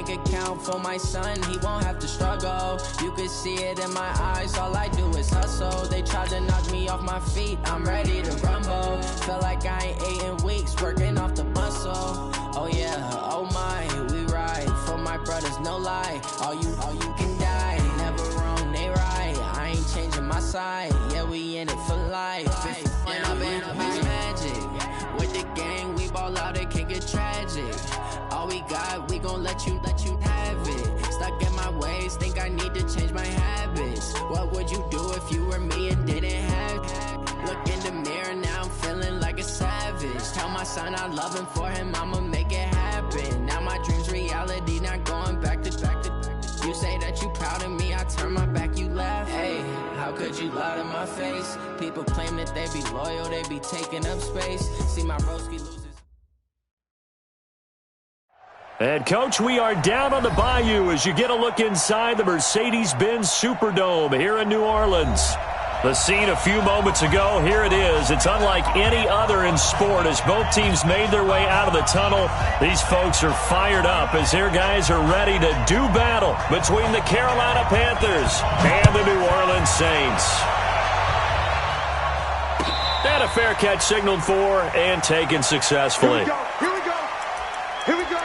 bank account for my son, he won't have to struggle. You can see it in my eyes, all I do is hustle. They tried to knock me off my feet, I'm ready to rumble. Feel like I ain't ate in weeks, working off the muscle. Oh yeah, oh my, we ride for my brothers, no lie. All you can die, never wrong, they right. I ain't changing my side, yeah, we in it for life. And I've been magic with the gang, we ball out, it can get tragic. All we got, we gon' let you have it. Stuck in my ways, think I need to change my habits. What would you do if you were me and didn't have it? Look in the mirror, now I'm feeling like a savage. Tell my son I love him, for him I'ma make it happen. Now my dream's reality, not going back to. You say that you proud of me, I turn my back, you laugh. Hey, how could you lie to my face? People claim that they be loyal, they be taking up space. See my broski loses. And, Coach, we are down on the bayou as you get a look inside the Mercedes-Benz Superdome here in New Orleans. The scene a few moments ago, here it is. It's unlike any other in sport as both teams made their way out of the tunnel. These folks are fired up as their guys are ready to do battle between the Carolina Panthers and the New Orleans Saints. And a fair catch signaled for and taken successfully. Here we go. Here we go. Here we go.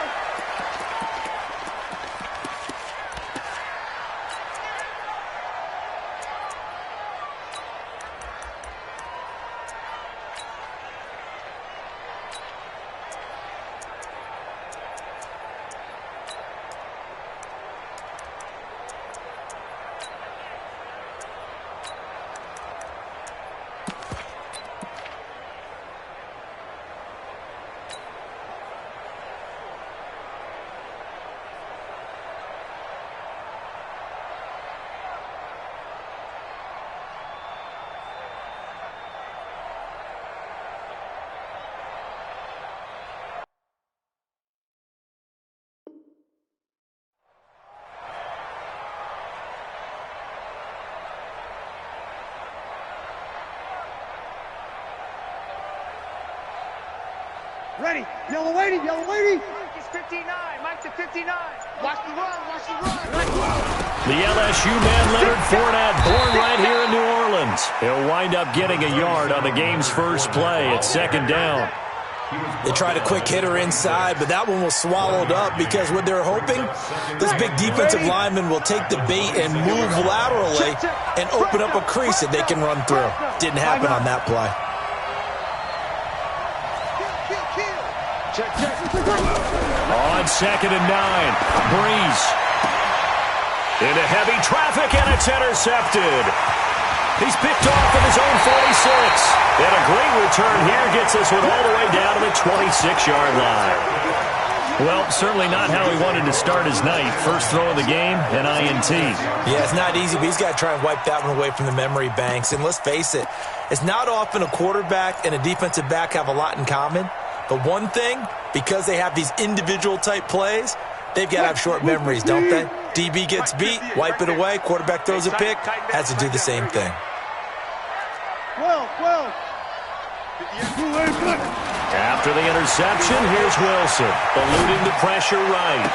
Ready, yellow lady, yellow lady. Mike is 59, Mike to 59. Watch the run, watch the run. The LSU man Leonard Fournette, born right here in New Orleans. He'll wind up getting a yard on the game's first play at second down. They tried a quick hitter inside, but that one was swallowed up because what they're hoping, this big defensive lineman will take the bait and move laterally and open up a crease that they can run through. Didn't happen on that play. On 2nd and 9, Breeze. Into heavy traffic, and it's intercepted. He's picked off at his own 46. And a great return here gets this one all the way down to the 26-yard line. Well, certainly not how he wanted to start his night. First throw of the game, an INT. Yeah, it's not easy, but he's got to try and wipe that one away from the memory banks. And let's face it, it's not often a quarterback and a defensive back have a lot in common. But one thing, because they have these individual-type plays, they've got to have short memories, don't they? DB gets beat, wipe it away, quarterback throws a pick, has to do the same thing. After the interception, here's Wilson, eluding the pressure right.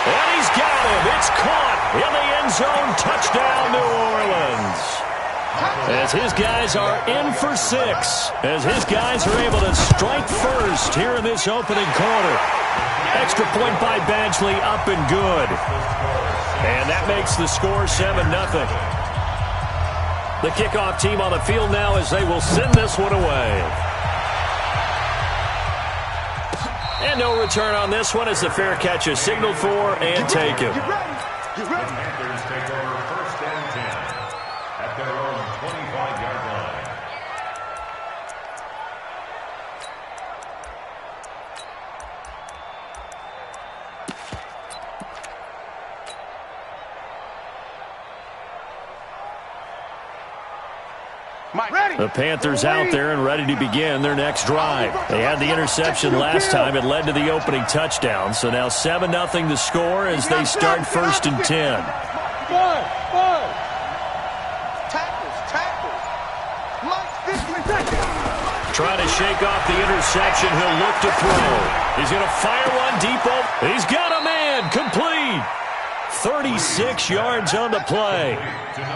And he's got him. It's caught in the end zone. Touchdown, New Orleans. As his guys are in for 6. As his guys are able to strike first here in this opening quarter. Extra point by Badgley, up and good. And that makes the score 7-0. The kickoff team on the field now as they will send this one away. And no return on this one as the fair catch is signaled for and taken. Get ready. Panthers take over 1st and 10 at their own 25-yard line. The Panthers out there and ready to begin their next drive. They had the interception last time. It led to the opening touchdown. So now 7-0 to score as they start 1st and 10. Trying to shake off the interception. He'll look to throw. He's going to fire one deep. He's got a man. Complete. 36 yards on the play.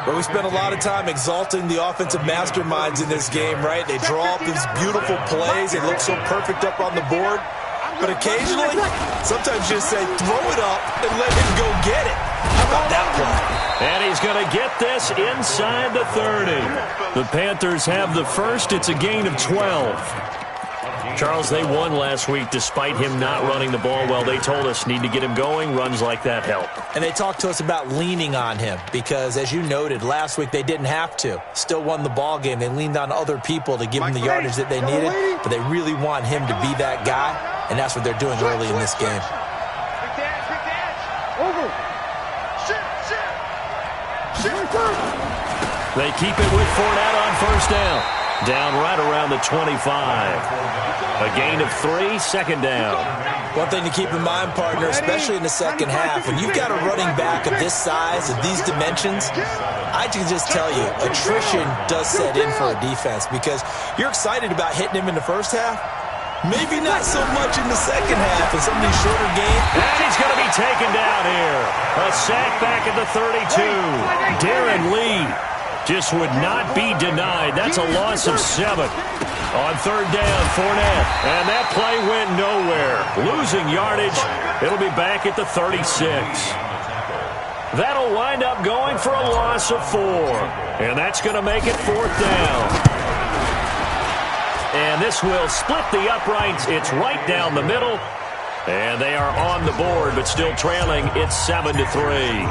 Well, we spent a lot of time exalting the offensive masterminds in this game, right? They draw up these beautiful plays. They look so perfect up on the board. But occasionally, sometimes you just say, throw it up and let him go get it. How about that play? And he's going to get this inside the 30. The Panthers have the first. It's a gain of 12. Charles, they won last week despite him not running the ball well. They told us need to get him going. Runs like that help. And they talked to us about leaning on him because, as you noted, last week they didn't have to. Still won the ball game. They leaned on other people to give him the yardage that they needed, but they really want him to be that guy, and that's what they're doing early in this game. They keep it with Fournette on first down. Down right around the 25. A gain of 3, second down. One thing to keep in mind, partner, especially in the second half, when you've got a running back of this size, of these dimensions, I can just tell you, attrition does set in for a defense because you're excited about hitting him in the first half. Maybe not so much in the second half in some of these shorter games. And he's going to be taken down here. A sack back at the 32. Darren Lee just would not be denied. That's a loss of 7. On third down, Fournette. And that play went nowhere. Losing yardage. It'll be back at the 36. That'll wind up going for a loss of 4. And that's going to make it fourth down. And this will split the uprights. It's right down the middle. And they are on the board, but still trailing. It's 7-3.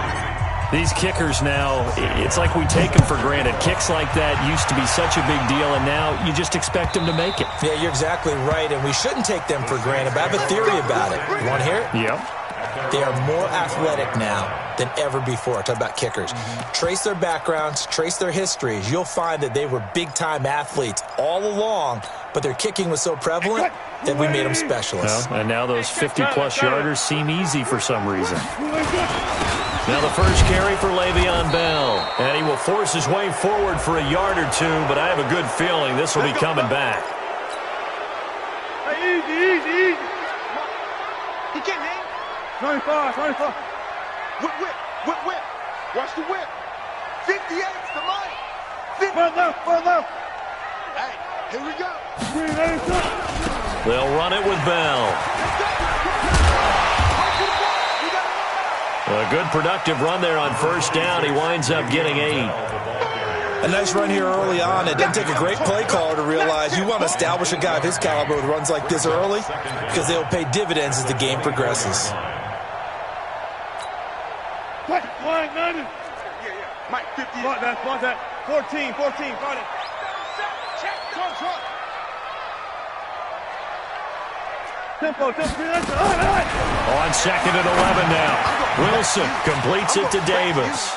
These kickers now, it's like we take them for granted. Kicks like that used to be such a big deal, and now you just expect them to make it. Yeah, you're exactly right, and we shouldn't take them for granted, but I have a theory about it. You want to hear it? Yeah. They are more athletic now than ever before. Talk about kickers. Trace their backgrounds, trace their histories. You'll find that they were big-time athletes all along, but their kicking was so prevalent that we made them specialists. Well, and now those 50-plus yarders seem easy for some reason. Now the first carry for Le'Veon Bell. And he will force his way forward for a yard or two, but I have a good feeling this will be coming back. Hey, easy. He can't hang. 25. Whip. Watch the whip. 58's the money. 50. Front left. Hey, here we go. They'll run it with Bell. A good productive run there on first down. He winds up getting 8. A nice run here early on. It doesn't take a great play caller to realize you want to establish a guy of his caliber with runs like this early because they'll pay dividends as the game progresses. Mike, 50. Spot that. 14. Got it. Check. Tempo. On second and 11 now. Wilson completes it to Davis.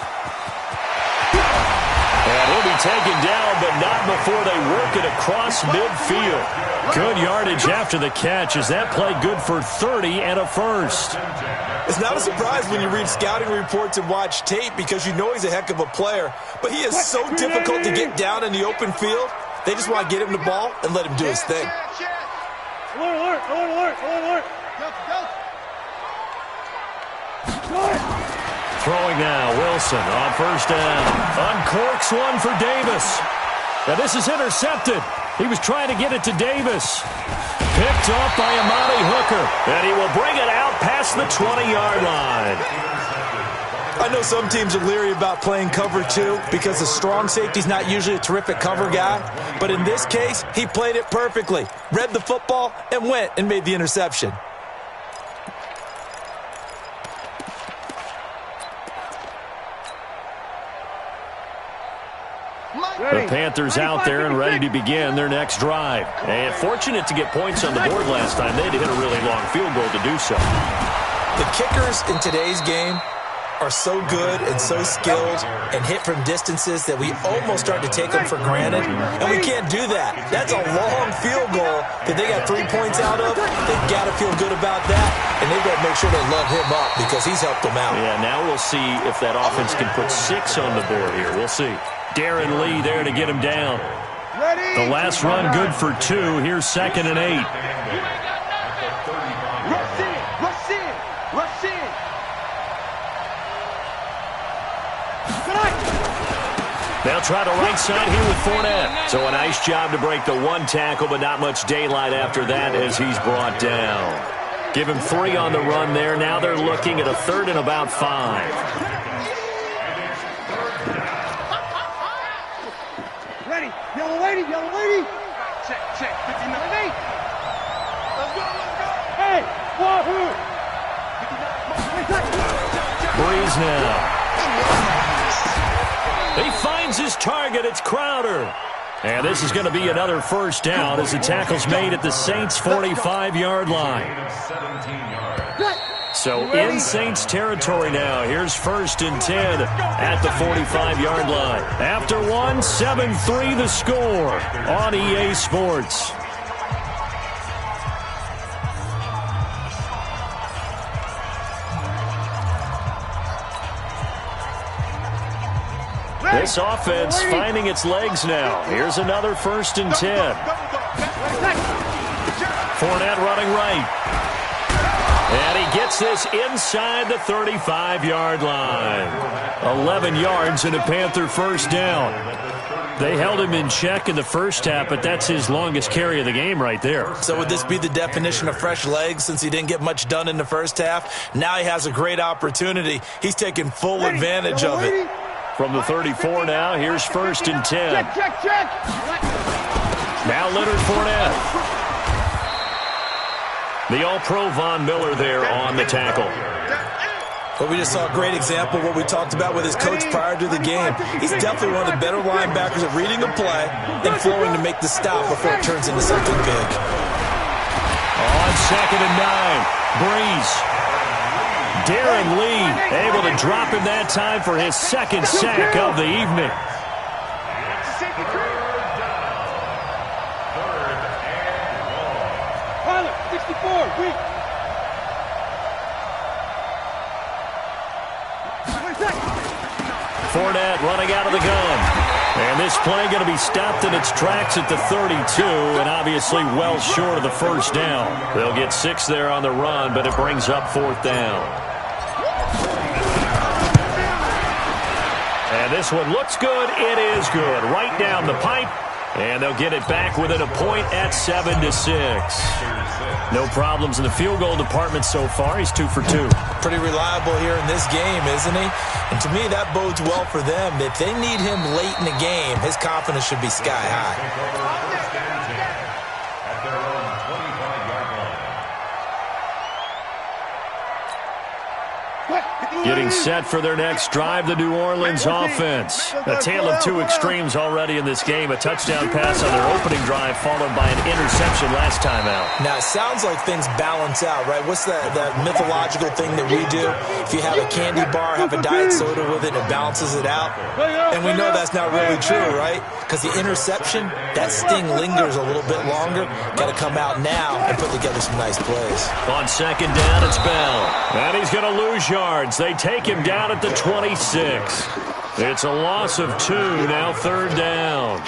And he'll be taken down, but not before they work it across midfield. Good yardage after the catch. Is that play good for 30 and a first? It's not a surprise when you read scouting reports and watch tape because you know he's a heck of a player. But he is so difficult to get down in the open field. They just want to get him the ball and let him do his thing. Alert. Throwing now, Wilson on first down. Uncorks one for Davis. Now this is intercepted. He was trying to get it to Davis. Picked off by Amani Hooker. And he will bring it out past the 20-yard line. I know some teams are leery about playing cover 2 because the strong safety's not usually a terrific cover guy. But in this case, he played it perfectly. Read the football and went and made the interception. The Panthers out there and ready to begin their next drive. And fortunate to get points on the board last time. They had to hit a really long field goal to do so. The kickers in today's game are so good and so skilled and hit from distances that we almost start to take them for granted. And we can't do that. That's a long field goal that they got 3 points out of. They've got to feel good about that. And they've got to make sure they love him up because he's helped them out. Yeah, now we'll see if that offense can put 6 on the board here. We'll see. Darren Lee there to get him down. The last run good for 2. Here's second and 8. Rush in. They'll try the right side here with Fournette. So a nice job to break the one tackle, but not much daylight after that as he's brought down. Give him 3 on the run there. Now they're looking at a 3rd and about 5. Ready. Yellow lady. Check. 59. Let's go. Hey, Wahoo. Breeze now. He finds his target. It's Crowder. And this is going to be another first down as the tackle's made at the Saints' 45-yard line. So in Saints territory now. Here's 1st and 10 at the 45-yard line. After one, 7-3 the score on EA Sports. This offense finding its legs now. Here's another 1st and 10. Fournette running right. And he gets this inside the 35-yard line. 11 yards and a Panther first down. They held him in check in the first half, but that's his longest carry of the game right there. So would this be the definition of fresh legs since he didn't get much done in the first half? Now he has a great opportunity. He's taking full advantage of it. From the 34 now, here's 1st and 10. Check. Now Leonard Fournette. The All-Pro Von Miller there on the tackle. But we just saw a great example of what we talked about with his coach prior to the game. He's definitely one of the better linebackers at reading a play and flowing to make the stop before it turns into something big. On 2nd and 9, Breeze. Darren Lee able to drop him that time for his 2nd sack of the evening. Tyler, 64, weak. Fournette running out of the gun. And this play going to be stopped in its tracks at the 32, and obviously well short of the first down. They'll get 6 there on the run, but it brings up 4th down. And this one looks good. It is good. Right down the pipe. And they'll get it back within a point at 7-6. No problems in the field goal department so far. He's 2 for 2. Pretty reliable here in this game, isn't he? And to me, that bodes well for them. If they need him late in the game, his confidence should be sky high. Getting set for their next drive, the New Orleans offense. A tale of 2 extremes already in this game. A touchdown pass on their opening drive, followed by an interception last time out. Now, it sounds like things balance out, right? What's that mythological thing that we do? If you have a candy bar, have a diet soda with it, it balances it out. And we know that's not really true, right? Because the interception, that sting lingers a little bit longer. Got to come out now and put together some nice plays. On 2nd down, it's Bell. And he's going to lose yards. They take him down at the 26. It's a loss of 2, now 3rd down.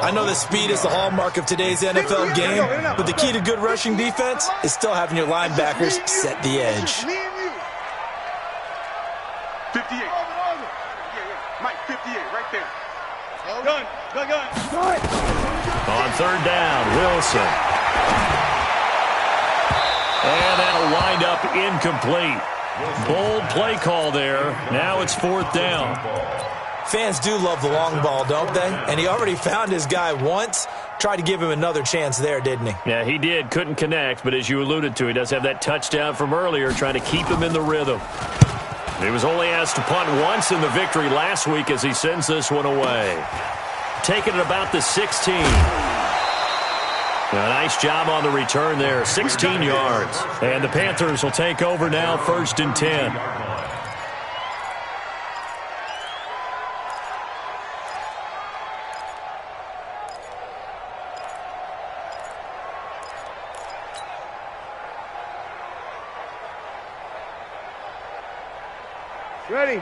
I know that speed is the hallmark of today's NFL game, but the key to good rushing defense is still having your linebackers set the edge. 58. Mike, 58, right there. Gun. On 3rd down, Wilson. And that'll wind up incomplete. Bold play call there. Now it's 4th down. Fans do love the long ball, don't they? And he already found his guy once. Tried to give him another chance there, didn't he? Yeah, he did. Couldn't connect, but as you alluded to, he does have that touchdown from earlier, trying to keep him in the rhythm. He was only asked to punt once in the victory last week as he sends this one away. Taking it about the 16. A nice job on the return there, 16 yards. And the Panthers will take over now, 1st and 10.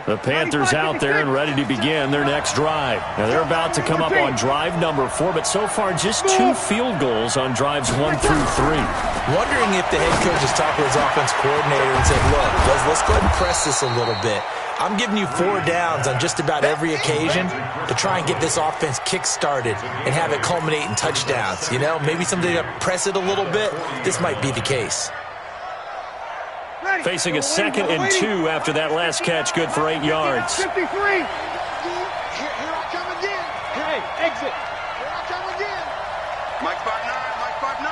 The Panthers out there and ready to begin their next drive. Now they're about to come up on drive number 4, but so far just 2 field goals on drives 1 through 3. Wondering if the head coach has talked to his offense coordinator and said, look, let's go ahead and press this a little bit. I'm giving you 4 downs on just about every occasion to try and get this offense kick-started and have it culminate in touchdowns. You know, maybe somebody to press it a little bit. This might be the case. Facing a 2nd and 2 after that last catch, good for 8 yards. 53. Here I come again. Hey, exit. Here I come again. Mike 5'9", Mike 5'9".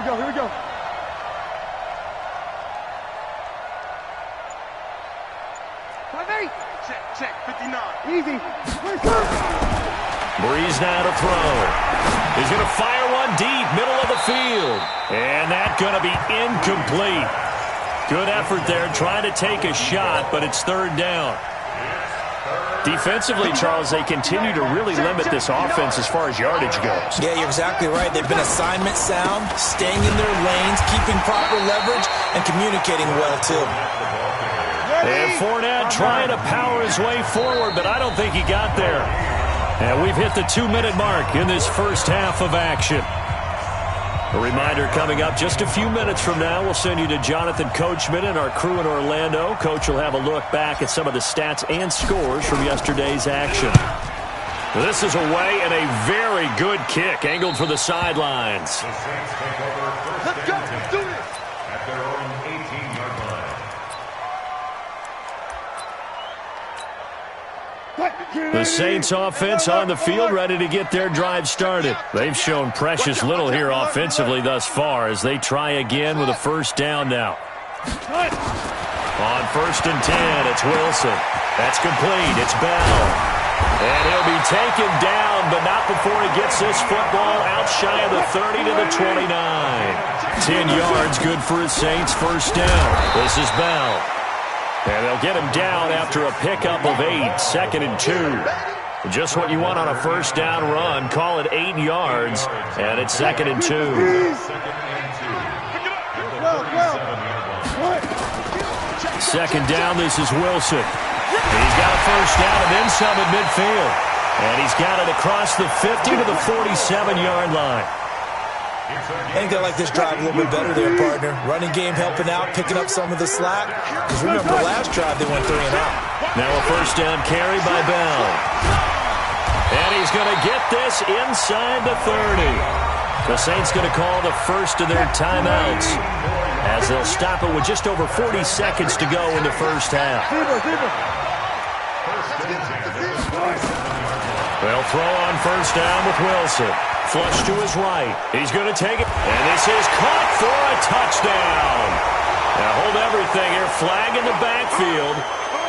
Here we go. Check, 59. Easy. Breeze now to throw. He's going to fire one deep, middle of the field. And that's going to be incomplete. Good effort there, trying to take a shot, but it's 3rd down. Defensively, Charles, they continue to really limit this offense as far as yardage goes. Yeah, you're exactly right. They've been assignment sound, staying in their lanes, keeping proper leverage, and communicating well, too. And Fournette trying to power his way forward, but I don't think he got there. And we've hit the 2-minute mark in this first half of action. A reminder coming up just a few minutes from now, we'll send you to Jonathan Coachman and our crew in Orlando. Coach will have a look back at some of the stats and scores from yesterday's action. This is away and a very good kick, angled for the sidelines. The Saints take over first and 10 do this at their own 18-yard line. The Saints offense on the field, ready to get their drive started. They've shown precious little here offensively thus far as they try again with a 1st down now. On 1st and 10, it's Wilson. That's complete. It's Bell. And he'll be taken down, but not before he gets this football out shy of the 30 to the 29. 10 yards, good for his Saints. 1st down. This is Bell. And they'll get him down after a pickup of 8, 2nd and 2. Just what you want on a 1st down run. Call it 8 yards, and it's 2nd and 2. 2nd down, this is Wilson. He's got a 1st down and then some at midfield. And he's got it across the 50 to the 47-yard line. I think they like this drive a little bit better there, partner. Running game helping out, picking up some of the slack. Because remember, last drive they went 3 and out. Now a 1st down carry by Bell. And he's going to get this inside the 30. The Saints going to call the first of their timeouts as they'll stop it with just over 40 seconds to go in the first half. They'll throw on 1st down with Wilson. Flush to his right. He's going to take it. And this is caught for a touchdown. Now hold everything here. Flag in the backfield.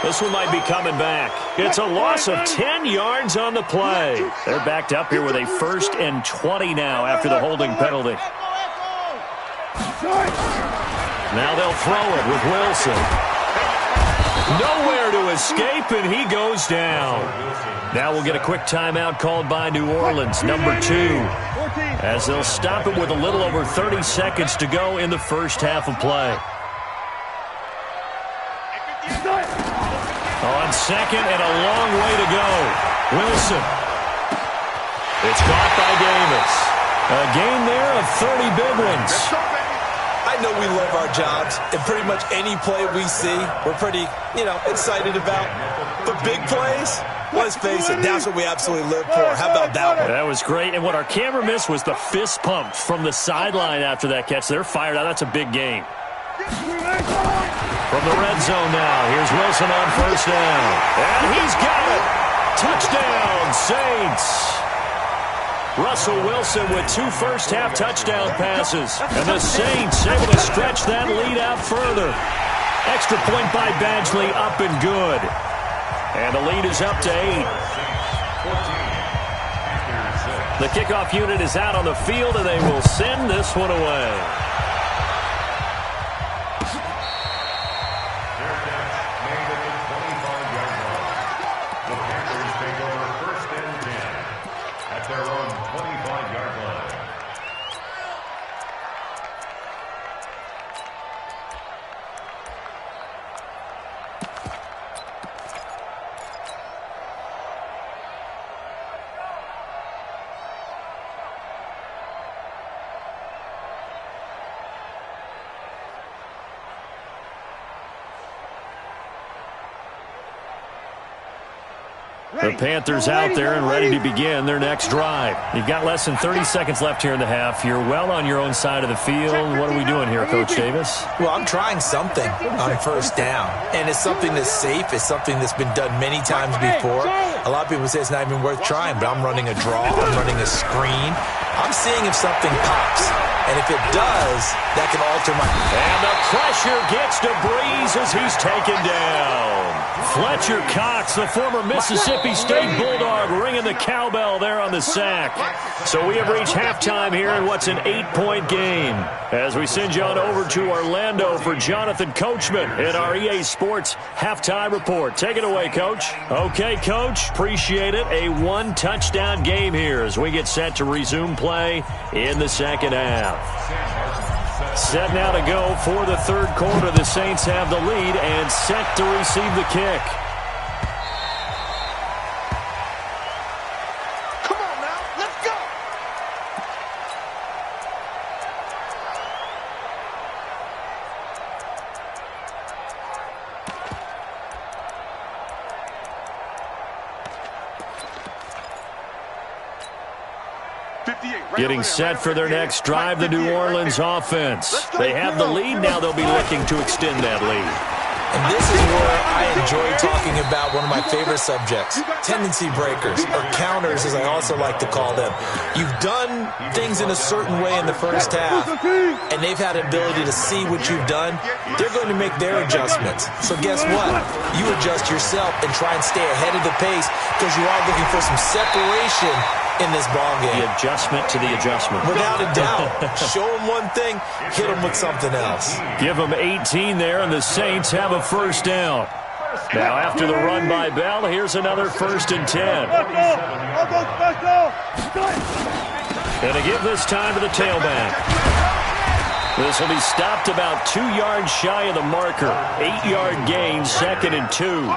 This one might be coming back. It's a loss of 10 yards on the play. They're backed up here with a 1st and 20 now after the holding penalty. Now they'll throw it with Wilson. Nowhere to escape, and he goes down. Now we'll get a quick timeout called by New Orleans, number 2, as they'll stop it with a little over 30 seconds to go in the first half of play. On 2nd and a long way to go. Wilson. It's caught by Davis. A gain there of 30 big ones. I know we love our jobs, and pretty much any play we see, we're pretty, excited about. But big plays, let's face it, that's what we absolutely live for. How about that one? That was great, and what our camera missed was the fist pump from the sideline after that catch. They're fired out. That's a big game. From the red zone now, here's Wilson on 1st down. And he's got it. Touchdown, Saints. Russell Wilson with 2 first-half touchdown passes. And the Saints able to stretch that lead out further. Extra point by Badgley, up and good. And the lead is up to 8. The kickoff unit is out on the field, and they will send this one away. The Panthers out there and ready to begin their next drive. You've got less than 30 seconds left here in the half. You're well on your own side of the field. What are we doing here, Coach Davis? Well, I'm trying something on first down, and it's something that's safe. It's something that's been done many times before. A lot of people say it's not even worth trying, but I'm running a draw. I'm running a screen. I'm seeing if something pops. And if it does, that can alter my... And the pressure gets to Breeze as he's taken down. Fletcher Cox, the former Mississippi State Bulldog, ringing the cowbell there on the sack. So we have reached halftime here in what's an 8-point game. As we send you on over to Orlando for Jonathan Coachman in our EA Sports Halftime Report. Take it away, Coach. Okay, Coach. Appreciate it. A one-touchdown game here as we get set to resume play in the second half. Set now to go for the third quarter. The Saints have the lead and set to receive the kick. Come on now, let's go. Getting set for their next drive, the New Orleans offense. They have the lead. Now they'll be looking to extend that lead. And this is where I enjoy talking about one of my favorite subjects, tendency breakers, or counters as I also like to call them. You've done things in a certain way in the first half, and they've had an ability to see what you've done. They're going to make their adjustments. So guess what? You adjust yourself and try and stay ahead of the pace because you are looking for some separation in this ballgame. The adjustment to the adjustment. Without a doubt. Show them one thing, hit them with something else. Give them 18 there, and the Saints have a first down. Now, after the run by Bell, here's another 1st and 10. And to give this time to the tailback. This will be stopped about 2 yards shy of the marker. 8-yard gain, 2nd and 2.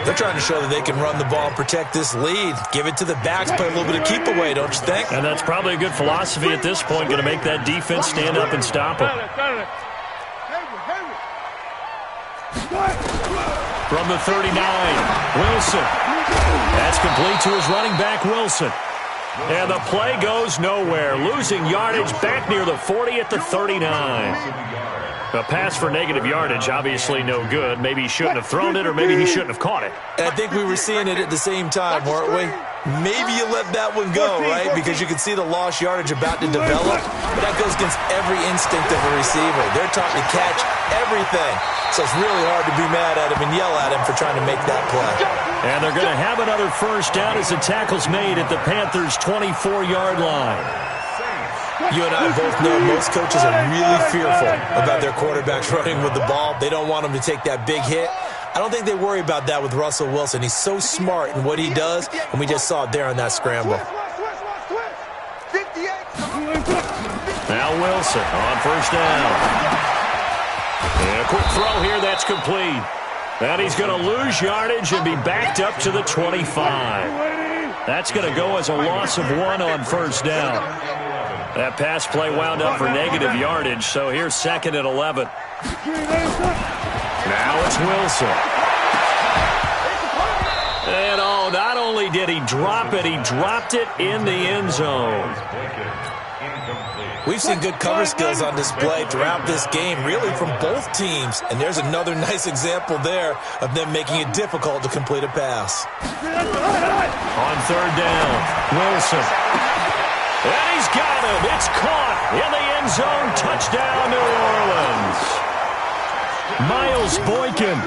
They're trying to show that they can run the ball and protect this lead. Give it to the backs, play a little bit of keep away, don't you think? And that's probably a good philosophy at this point, going to make that defense stand up and stop them. From the 39, Wilson. That's complete to his running back, Wilson. And the play goes nowhere, losing yardage back near the 40 at the 39. A pass for negative yardage, obviously no good. Maybe he shouldn't have thrown it, or maybe he shouldn't have caught it. And I think we were seeing it at the same time, weren't we? Maybe you let that one go, right? Because you can see the lost yardage about to develop. But that goes against every instinct of a receiver. They're taught to catch everything. So it's really hard to be mad at him and yell at him for trying to make that play. And they're going to have another first down as the tackle's made at the Panthers' 24-yard line. You and I both know most coaches are really fearful about their quarterbacks running with the ball. They don't want them to take that big hit. I don't think they worry about that with Russell Wilson. He's so smart in what he does, and we just saw it there on that scramble. Now Wilson on first down. And a quick throw here, that's complete. And he's going to lose yardage and be backed up to the 25. That's going to go as a loss of 1 on first down. That pass play wound up for negative yardage, so here's 2nd and 11. Now it's Wilson. And not only did he drop it, he dropped it in the end zone. We've seen good cover skills on display throughout this game, really from both teams. And there's another nice example there of them making it difficult to complete a pass. On third down, Wilson. And he's got him. It's caught in the end zone. Touchdown, New Orleans. Miles Boykin,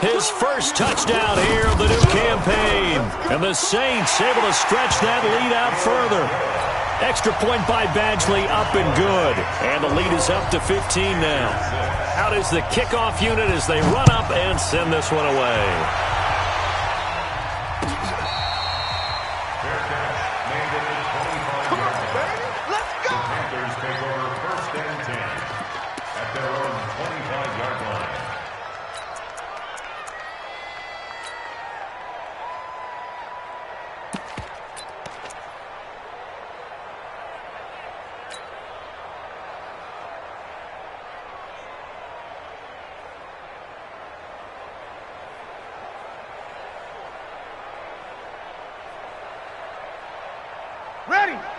his first touchdown here of the new campaign. And the Saints able to stretch that lead out further. Extra point by Badgley, up and good. And the lead is up to 15 now. Out is the kickoff unit as they run up and send this one away.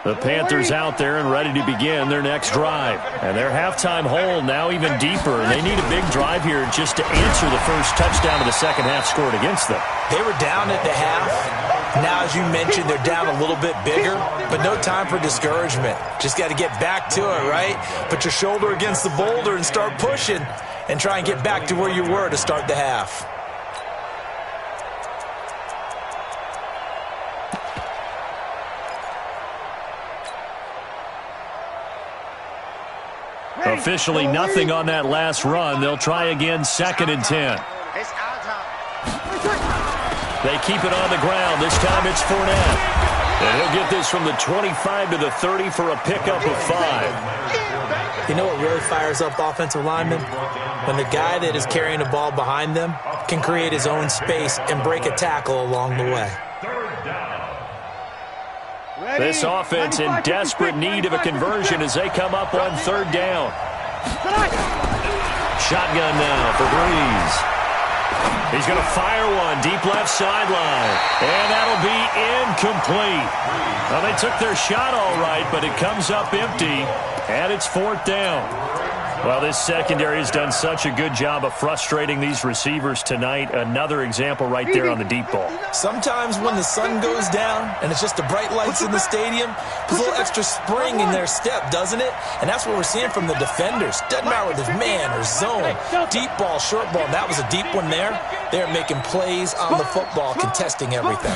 The Panthers out there and ready to begin their next drive. And their halftime hole now even deeper. And they need a big drive here just to answer the first touchdown of the second half scored against them. They were down at the half. Now, as you mentioned, they're down a little bit bigger, but no time for discouragement. Just got to get back to it, right? Put your shoulder against the boulder and start pushing and try and get back to where you were to start the half. Officially nothing on that last run. They'll try again, 2nd and 10. They keep it on the ground. This time it's Fournette. And he'll get this from the 25 to the 30 for a pickup of 5. You know what really fires up offensive linemen? When the guy that is carrying the ball behind them can create his own space and break a tackle along the way. This offense in desperate need of a conversion as they come up on 3rd down. Shotgun now for Breeze. He's going to fire one deep left sideline. And that'll be incomplete. Well, they took their shot all right, but it comes up empty. And it's 4th down. Well, this secondary has done such a good job of frustrating these receivers tonight. Another example right there on the deep ball. Sometimes when the sun goes down and it's just the bright lights in the stadium, there's a little extra spring in their step, doesn't it? And that's what we're seeing from the defenders. Doesn't matter whether it's man or zone, deep ball, short ball. That was a deep one there. They're making plays on the football, contesting everything.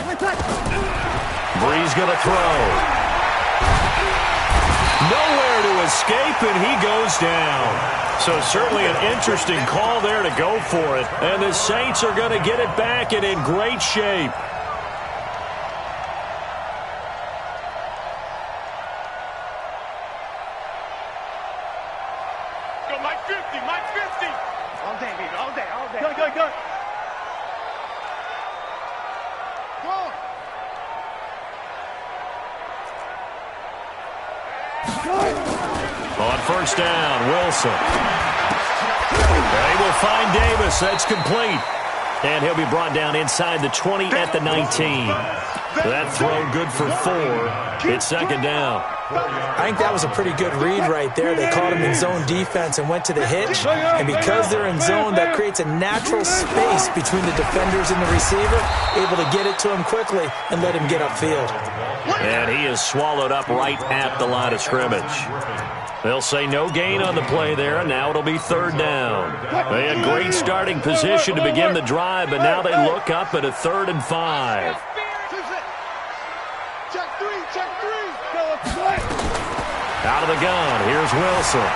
Breeze going to throw. Nowhere to escape, and he goes down. So certainly an interesting call there to go for it. And the Saints are going to get it back and in great shape. Go, Mike 50, Mike 50. All day, baby, all day, all day. Go, go, go. On 1st down, Wilson. They will find Davis. That's complete. And he'll be brought down inside the 20 at the 19. That throw good for 4. It's 2nd down. I think that was a pretty good read right there. They caught him in zone defense and went to the hitch. And because they're in zone, that creates a natural space between the defenders and the receiver, able to get it to him quickly and let him get upfield. And he is swallowed up right at the line of scrimmage. They'll say no gain on the play there, and now it'll be 3rd down. They had great starting position to begin the drive, but now they look up at a 3rd and 5. Out of the gun, here's Wilson.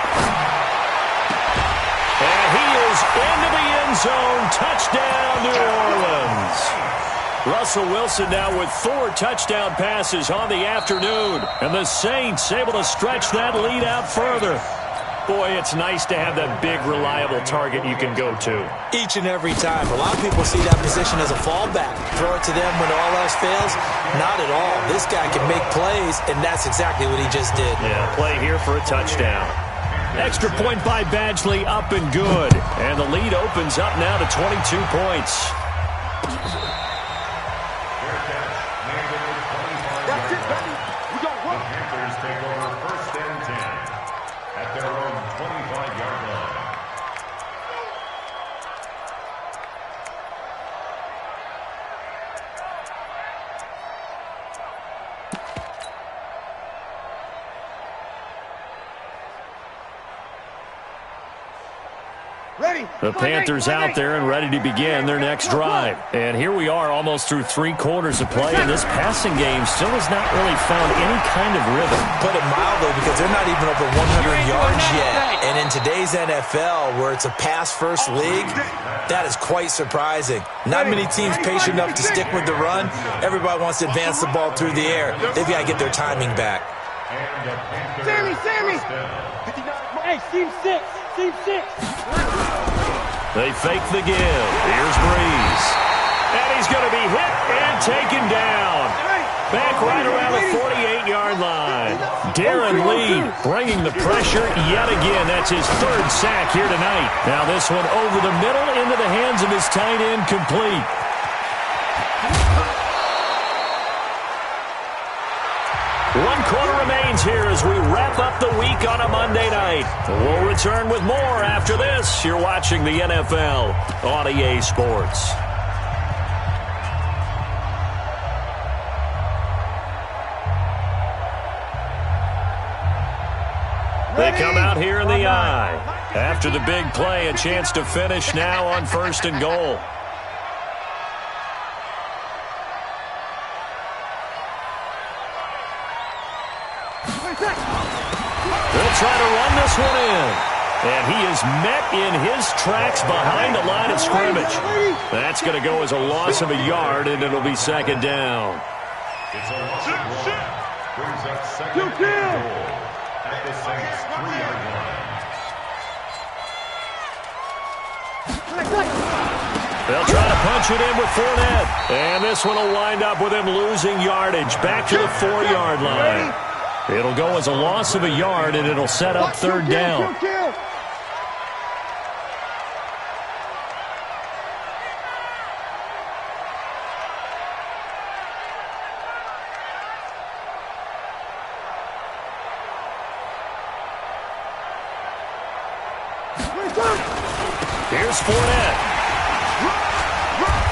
And he is into the end zone. Touchdown, New Orleans. Russell Wilson now with 4 touchdown passes on the afternoon. And the Saints able to stretch that lead out further. Boy, it's nice to have that big, reliable target you can go to. Each and every time. A lot of people see that position as a fallback. Throw it to them when all else fails. Not at all. This guy can make plays, and that's exactly what he just did. Yeah, play here for a touchdown. Extra point by Badgley, up and good. And the lead opens up now to 22 points. That's it, baby. We got one. The Panthers take over 1st and 10 at their own 25-yard line. The Panthers out there and ready to begin their next drive. And here we are almost through 3 quarters of play, and this passing game still has not really found any kind of rhythm. Put it mildly, because they're not even over 100 yards yet. And in today's NFL, where it's a pass-first league, that is quite surprising. Not many teams patient enough to stick with the run. Everybody wants to advance the ball through the air. They've got to get their timing back. Sammy! Hey, team 6! Team 6! They fake the give. Here's Breeze. And he's going to be hit and taken down. Back right around the 48-yard line. Darren Lee bringing the pressure yet again. That's his 3rd sack here tonight. Now this one over the middle into the hands of his tight end, complete. 1 quarter remains here as we wrap up the week on a Monday night. We'll return with more after this. You're watching the NFL on EA Sports. They come out here in the eye. After the big play, a chance to finish now on 1st and goal. They'll try to run this one in. And he is met in his tracks behind the line of scrimmage. That's going to go as a loss of a yard, and it'll be 2nd down. It's a loss of 1. Brings up 2nd and goal at the Saints' 3-yard line. They'll try to punch it in with Fournette. And this one will wind up with him losing yardage back to the 4-yard line. It'll go as a loss of a yard, and it'll set up 3rd down. Here's Fournette.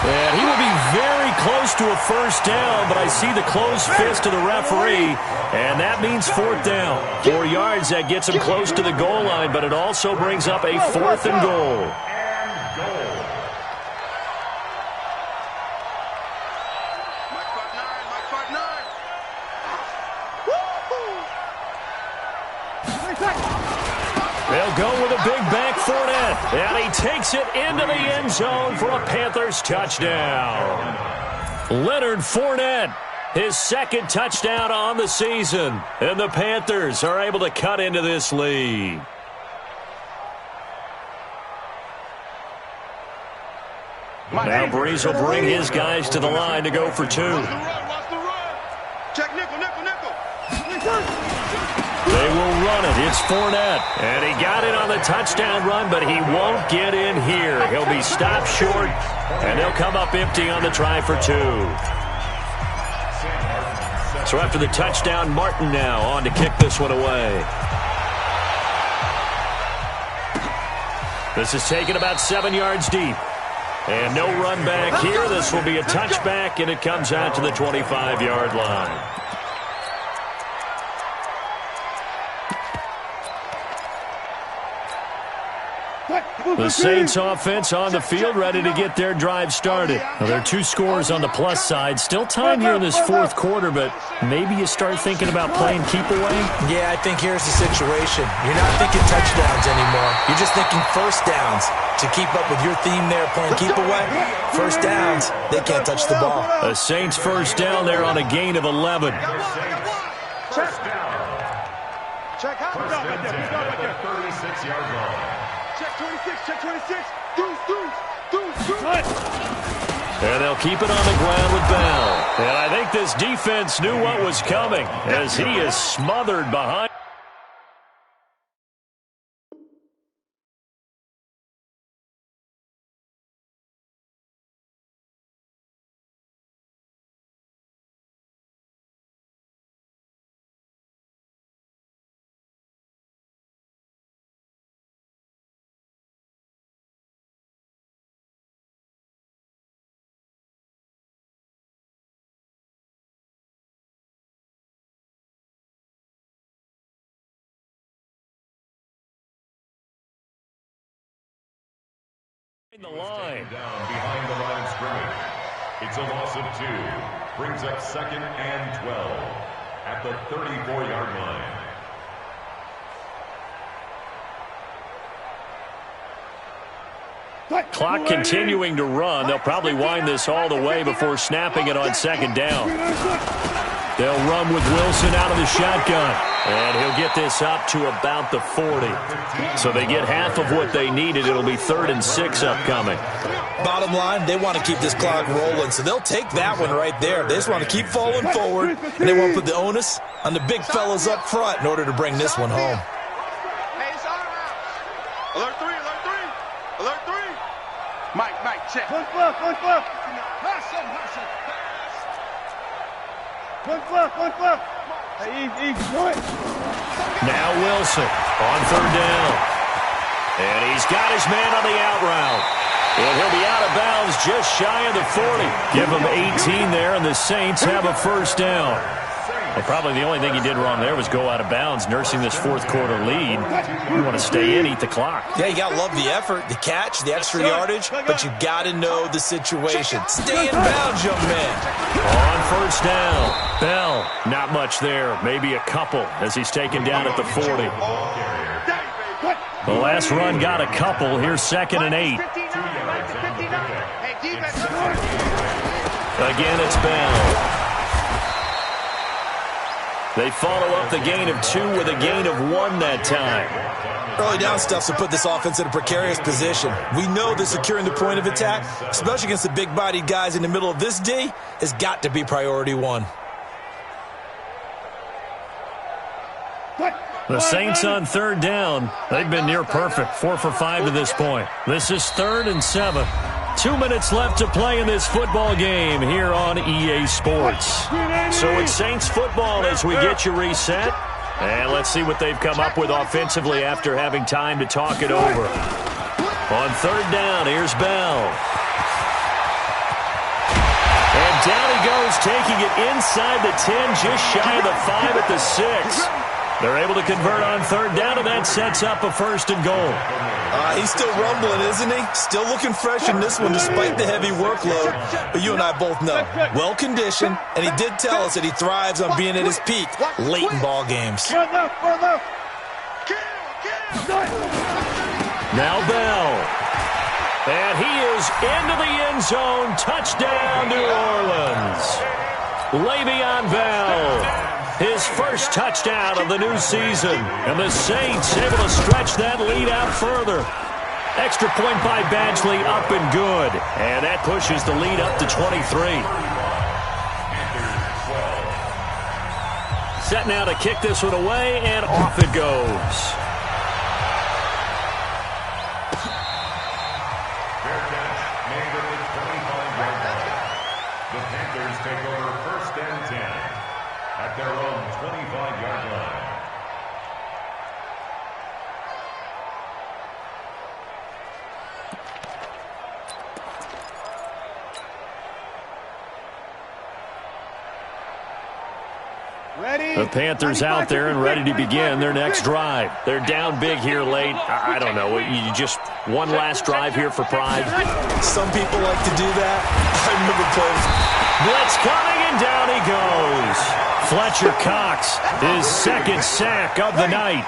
And he will be very close to a 1st down, but I see the closed fist of the referee, and that means 4th down. 4 yards, that gets him close to the goal line, but it also brings up a 4th and goal. They'll go with a big bank Fournette, and he takes it into the end zone for a Panthers touchdown. Leonard Fournette, his 2nd touchdown on the season, and the Panthers are able to cut into this lead. Now Breeze will bring his guys to the line to go for 2. Check nickel. They will run it. It's Fournette. And he got it on the touchdown run, but he won't get in here. He'll be stopped short, and they'll come up empty on the try for 2. So after the touchdown, Martin now on to kick this one away. This is taken about 7 yards deep. And no run back here. This will be a touchback, and it comes out to the 25-yard line. The Saints offense on the field, ready to get their drive started. Well, there are 2 scores on the plus side. Still time here in this 4th quarter, but maybe you start thinking about playing keep away? Yeah, I think here's the situation. You're not thinking touchdowns anymore. You're just thinking 1st downs. To keep up with your theme there, playing keep away, 1st downs, they can't touch the ball. The Saints 1st down there on a gain of 11. First down. Check out. 36-yard line. Check 26. Deuce. And they'll keep it on the ground with Bell. And I think this defense knew what was coming as he is smothered behind. The line. Down behind the line of scrimmage. It's a loss of 2. Brings up 2nd and 12 at the 34-yard line. Clock continuing to run. They'll probably wind this all the way before snapping it on 2nd down. They'll run with Wilson out of the shotgun. And he'll get this up to about the 40. So they get half of what they needed. It'll be 3rd and 6 upcoming. Bottom line, they want to keep this clock rolling, so they'll take that one right there. They just want to keep falling forward, and they want to put the onus on the big fellas up front in order to bring this one home. Hey, it's all around. Alert 3. Mike, check. One glove. One glove. Now Wilson on third down. And he's got his man on the out route. And he'll be out of bounds just shy of the 40. Give him 18 there, and the Saints have a first down. Well, probably the only thing he did wrong there was go out of bounds, nursing this fourth quarter lead. You want to stay in, eat the clock. Yeah, you got to love the effort, the catch, the extra yardage, but you got to know the situation. Stay in bounds, young man. On first down, Bell, not much there, maybe a couple as he's taken down at the 40. The last run got a couple. Here's 2nd and 8. Again, it's Bell. They follow up the gain of 2 with a gain of 1 that time. Early down stuff to put this offense in a precarious position. We know that securing the point of attack, especially against the big-bodied guys in the middle of this D, has got to be priority 1. The Saints on third down. They've been near perfect, 4 for 5 to this point. This is 3rd and 7. 2 minutes left to play in this football game here on EA Sports. So it's Saints football as we get you reset. And let's see what they've come up with offensively after having time to talk it over. On third down, here's Bell. And down he goes, taking it inside the 10, just shy of the 5 at the 6. They're able to convert on third down, and that sets up a 1st and goal. He's still rumbling, isn't he? Still looking fresh in this one despite the heavy workload. But you and I both know, well-conditioned, and he did tell us that he thrives on being at his peak late in ball games. Now Bell. And he is into the end zone. Touchdown, New Orleans. Le'Veon Bell. His first touchdown of the new season. And the Saints able to stretch that lead out further. Extra point by Badgley, up and good. And that pushes the lead up to 23. Set now to kick this one away, and off it goes. Fair catch made at the 25-yard line. The Panthers take over 1st and 10 at their own 25-yard line. The Panthers out there and ready to begin their next drive. They're down big here late. I don't know. You just one last drive here for pride. Some people like to do that. I remember playing. Blitz coming, and down he goes. Fletcher Cox, his 2nd sack of the night.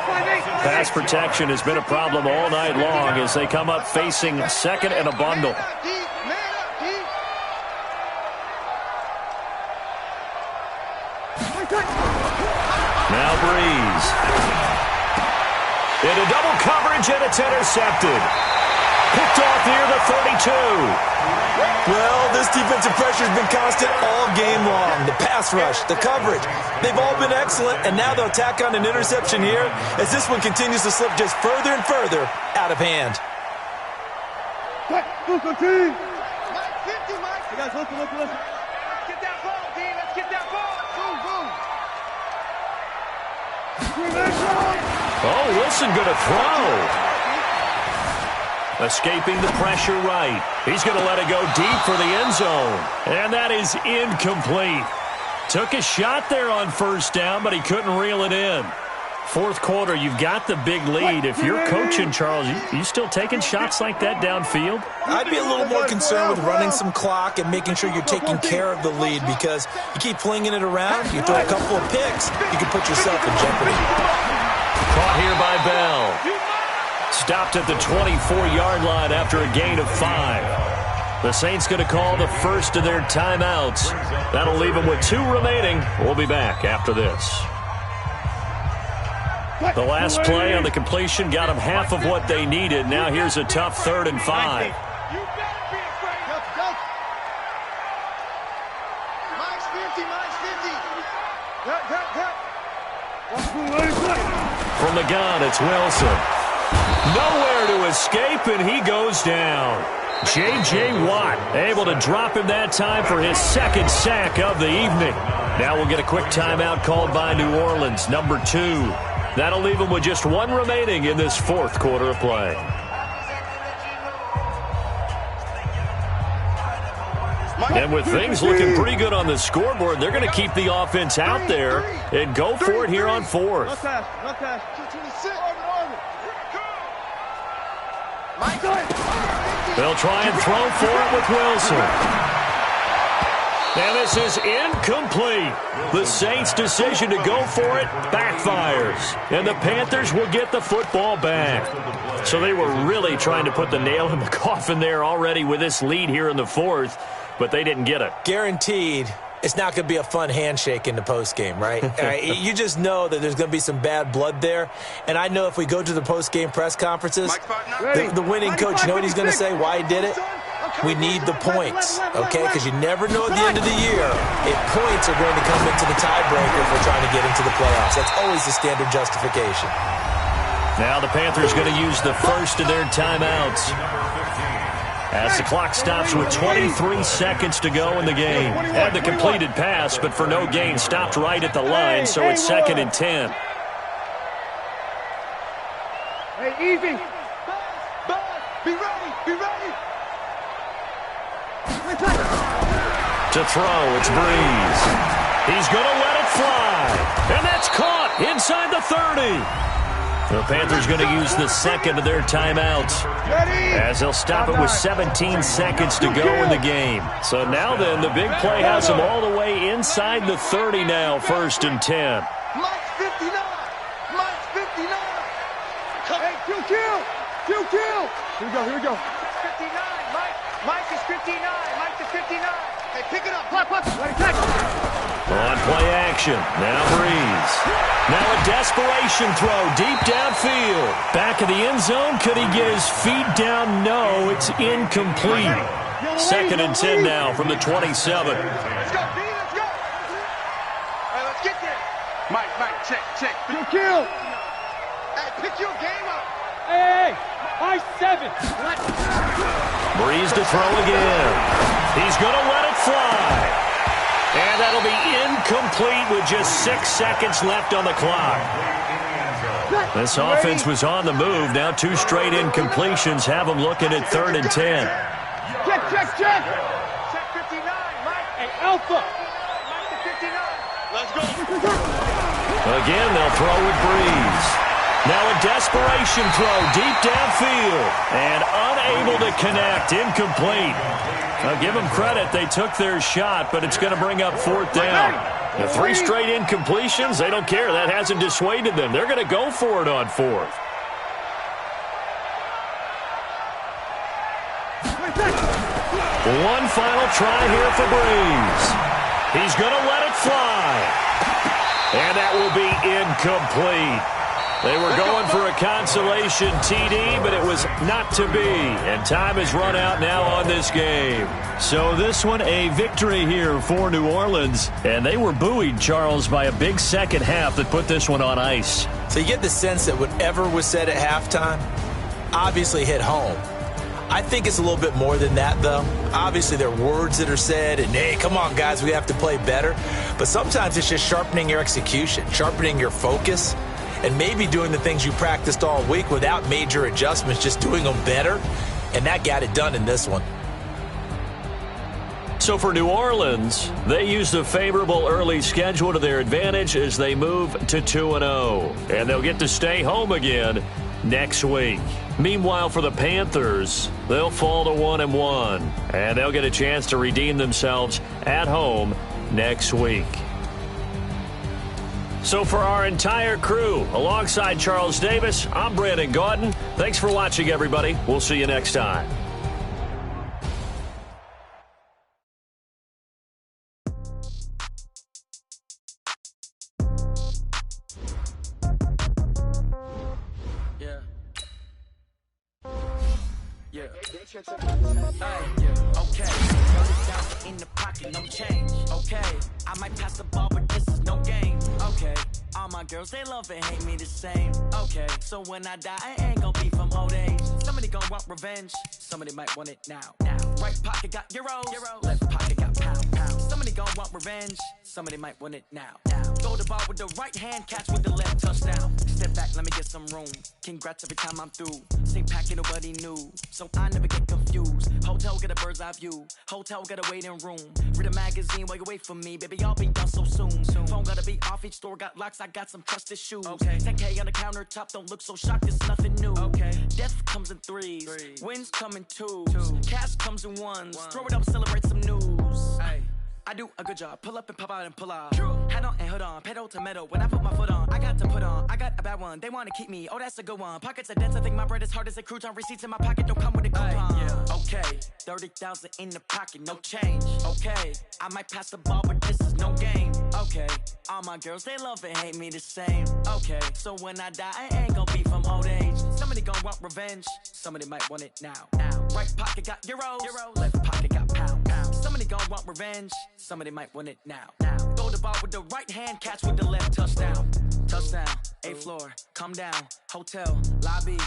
Pass protection has been a problem all night long as they come up facing 2nd and a bundle. Now Breeze. Into double coverage, and it's intercepted. Picked off near the 32. Well, this defensive pressure has been constant all game long. The pass rush, the coverage, they've all been excellent, and now they'll tack on an interception here as this one continues to slip just further and further out of hand. Mike, 50, Mike. You guys, listen. Let's get that ball, D. Let's get that ball. Boom. Oh, Wilson going to throw. Escaping the pressure right. He's going to let it go deep for the end zone. And that is incomplete. Took a shot there on first down, but he couldn't reel it in. Fourth quarter, you've got the big lead. If you're coaching, Charles, you still taking shots like that downfield? I'd be a little more concerned with running some clock and making sure you're taking care of the lead, because you keep flinging it around, you throw a couple of picks, you can put yourself in jeopardy. Caught here by Bell. Stopped at the 24-yard line after a gain of 5. The Saints going to call the first of their timeouts. That'll leave them with 2 remaining. We'll be back after this. The last play on the completion got them half of what they needed. Now here's a tough 3rd and 5. You better be afraid. Go. Mike's 50. From the gun, it's Wilson. Nowhere to escape, and he goes down. J.J. Watt able to drop him that time for his second sack of the evening. Now we'll get a quick timeout called by New Orleans, number 2. That'll leave them with just 1 remaining in this fourth quarter of play. And with things looking pretty good on the scoreboard, they're going to keep the offense out there and go for it here on fourth. They'll try and throw for it with Wilson. And this is incomplete. The Saints' decision to go for it backfires. And the Panthers will get the football back. So they were really trying to put the nail in the coffin there already with this lead here in the fourth, but they didn't get it. Guaranteed it's not going to be a fun handshake in the postgame, right? You just know that there's going to be some bad blood there. And I know if we go to the postgame press conferences, the winning coach, you know what he's going to say, why he did it? We need the points, okay? Because you never know at the end of the year if points are going to come into the tiebreaker if we're trying to get into the playoffs. That's always the standard justification. Now the Panthers going to use the first of their timeouts as the clock stops with 23 seconds to go in the game. Had the completed pass, but for no gain, stopped right at the line, so it's 2nd and 10. Hey, easy. Be ready, be ready. To throw, it's Breeze. He's going to let it fly, and that's caught inside the 30. The Panthers going to use the second of their timeouts as they'll stop it with 17 seconds to go in the game. So now then, the big play has them all the way inside the 30 now, 1st and 10. Mike's 59. Mike's 59. Hey, Q. Here we go. 59. Mike is 59. Mike is 59. Hey, pick it up. Let it catch. On play action. Now Breeze. Now a desperation throw deep downfield. Back of the end zone. Could he get his feet down? No, it's incomplete. 2nd and 10 now from the 27. Let's go, D. Let's go. Hey, let's get there. Mike, check. Kill. Hey, pick your game up. Hey. I-7. Breeze to throw again. He's going to let it fly. And that'll be incomplete with just 6 seconds left on the clock. This offense was on the move. Now 2 straight incompletions have them looking at 3rd and 10. Check. Check 59, Mike. Hey, Alpha. Mike to 59. Let's go. Again, they'll throw with Breeze. Now a desperation throw deep downfield. And unable to connect. Incomplete. Now give them credit. They took their shot, but it's going to bring up 4th down. The 3 straight incompletions, they don't care. That hasn't dissuaded them. They're going to go for it on 4th. One final try here for Breeze. He's going to let it fly. And that will be incomplete. They were going for a consolation TD, but it was not to be. And time has run out now on this game. So this one, a victory here for New Orleans. And they were buoyed, Charles, by a big second half that put this one on ice. So you get the sense that whatever was said at halftime obviously hit home. I think it's a little bit more than that, though. Obviously, there are words that are said, and, hey, come on, guys, we have to play better. But sometimes it's just sharpening your execution, sharpening your focus, and maybe doing the things you practiced all week without major adjustments, just doing them better. And that got it done in this one. So for New Orleans, they used a favorable early schedule to their advantage as they move to 2-0. And they'll get to stay home again next week. Meanwhile, for the Panthers, they'll fall to 1-1. And they'll get a chance to redeem themselves at home next week. So for our entire crew, alongside Charles Davis, I'm Brandon Gaudin. Thanks for watching, everybody. We'll see you next time. In the pocket, no change. Okay, I might pass the ball, but this is no game. Okay, All my girls, they love and hate me the same. Okay, so when I die, I ain't gon' be from old age. Somebody gon' want revenge, somebody might want it now. Right pocket got euros, left pocket got pound. Somebody gon' want revenge, somebody might want it now. Throw the ball with the right hand, catch with the left, touchdown. Step back, let me get some room. Congrats every time I'm through. Same packet, nobody knew, so I never get confused. Hotel get a bird's eye view, hotel get a waiting room. Read a magazine while you wait for me, baby, I'll be done so soon. Phone gotta be off, each store got locks, I got some trusted shoes. 10K on the countertop, don't look so shocked, it's nothing new. Death comes in threes, wins come in twos, cash comes in ones. Throw it up, celebrate some news. I do a good job, pull up and pop out and pull out. Head on and hood on, pedal to metal. When I put my foot on, I got to put on. I got a bad one, they wanna keep me, oh that's a good one. Pockets are dense, I think my bread is hard as a crouton. Receipts in my pocket don't come with a coupon. Okay, 30,000 in the pocket, no change. Okay, I might pass the ball, but this is no game. Okay, all my girls, they love and hate me the same. Okay, so when I die, I ain't gon' be from old age. Somebody gon' want revenge, somebody might want it now. Right pocket got euros, left pocket got pound. Somebody gon' want revenge, somebody might want it now. Throw the ball with the right hand, catch with the left, touchdown. Touchdown, 8th floor, come down, hotel, lobby.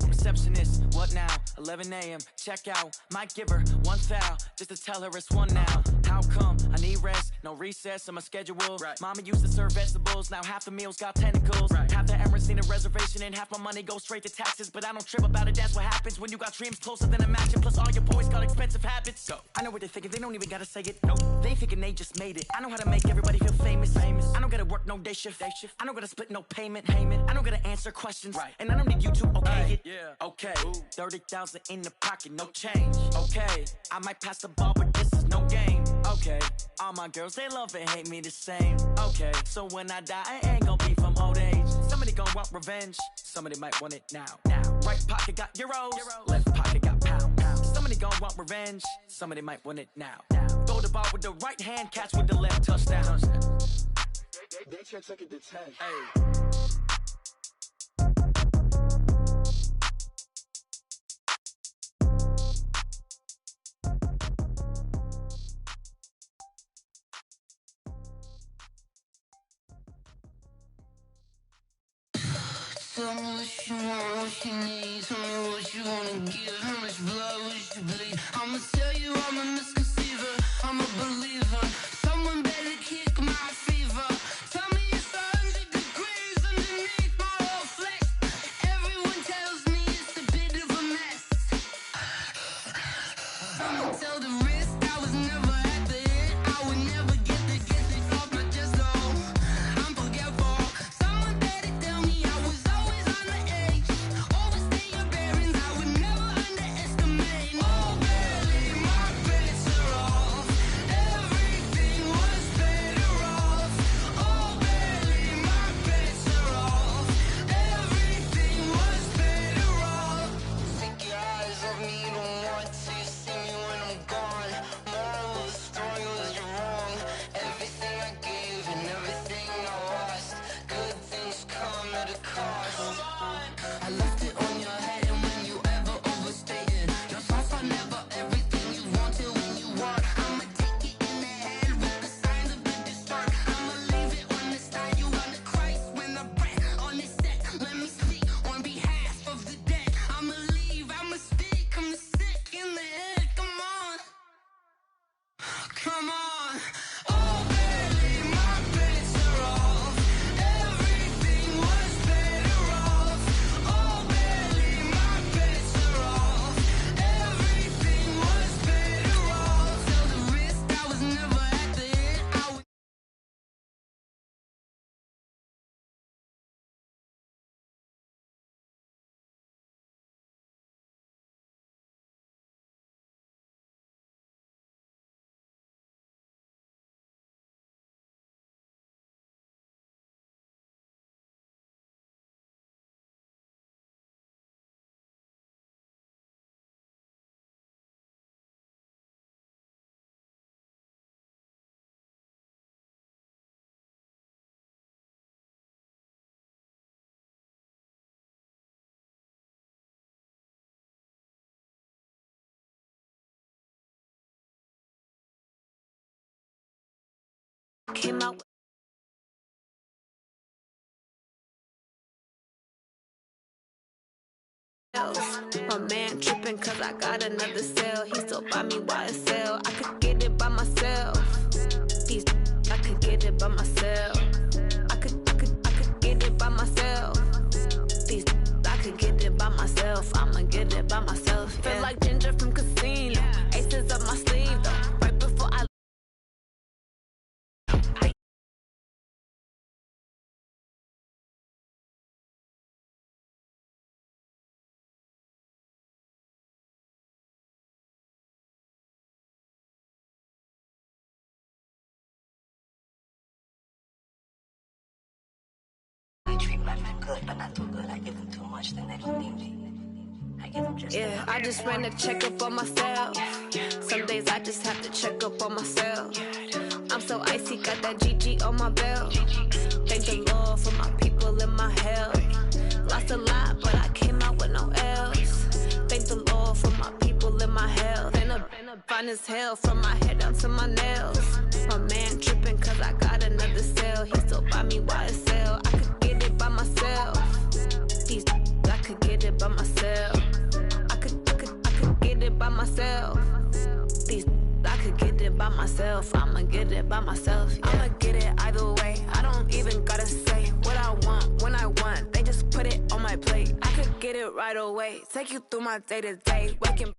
Receptionist, what now? 11 a.m., check out. Might give her one foul, just to tell her it's one now. How come? I need rest, no recess in my schedule. Mama used to serve vegetables, now half the meals got tentacles. Half the Emirates need a reservation and half my money goes straight to taxes. But I don't trip about it, that's what happens when you got dreams closer than a mansion. Plus all your boys got expensive habits. I know what they're thinking, they don't even gotta say it. They thinking they just made it. I know how to make everybody feel famous. I don't gotta work no day shift. I don't gotta split no payment. I don't gotta answer questions. And I don't need you to okay it. Okay, 30,000 in the pocket, no change. Okay, I might pass the ball, but this is no game. Okay, all my girls, they love and hate me the same. Okay, so when I die, I ain't gon' be from old age. Somebody gon' want revenge, somebody might want it now. Right pocket got euros, left pocket got pound. Somebody gon' want revenge, somebody might want it now. Throw the ball with the right hand, catch with the left, touchdown. They check second to 10. Tell me what you want, what you need. Tell me what you wanna give. How much blood would you bleed? I'ma tell you I'm a misconceiver. I'm a believer. Someone better kick my fever. Tell me it's 100 degrees underneath my whole flesh. Everyone tells me it's a bit of a mess. I'ma tell the risk I was never at the end. I would never get it off my chest though. I'm forgetful. Someone better tell me I was always on the edge. Overstay your bearings, I would never underestimate. Oh baby, my bets are off. Everything was better off. Oh baby, my bets are off. Everything was better off. Take your eyes off me, don't want to see me when I'm gone. Moral of the story was you're wrong. Everything I gave and everything I lost. Good things come at a cost. I left it on your head, and when you ever overstated, your thoughts are never everything you wanted when you want. I'ma take it in the head with the signs of the distort. I'ma leave it on the side. You on the Christ when I breath on this set. Let me speak on behalf of the dead. I'ma leave, I'ma speak. I'm the sick in the head. Come on, come on. Oh baby, my bets are off. Everything was better off. Oh baby, my bets are off. Everything was better off. Tell the risk I was never at the end. I would came out My man tripping cause I got another sale. He still buy me YSL. I could get it by myself. These I could get it by myself. I could get it by myself. These I could get it by myself. I'ma get it by myself. Yeah. Feel like Ginger from Casino. Aces up my sleeve though. Right before I treat my men good, but not too good. I give them too much, then they don't need me. I give them just yeah, I just ran a checkup on myself. Some days I just have to check up on myself. I'm so icy, got that GG on my belt. Thank the Lord for my people in my health. Lost a lot, but I came out with no L's. Thank the Lord for my people in my health. And a fine as hell from my head down to my nails. My man tripping cause I got another sale. He still buy me YSL. I could get it by myself. These I could get it by myself. I could get it by myself. These I could get it by myself. I'ma get it by myself. Yeah. I'ma get it either way. I don't even gotta say what I want when I want. They just put it on my plate. I could get it right away. Take you through my day to day. Waking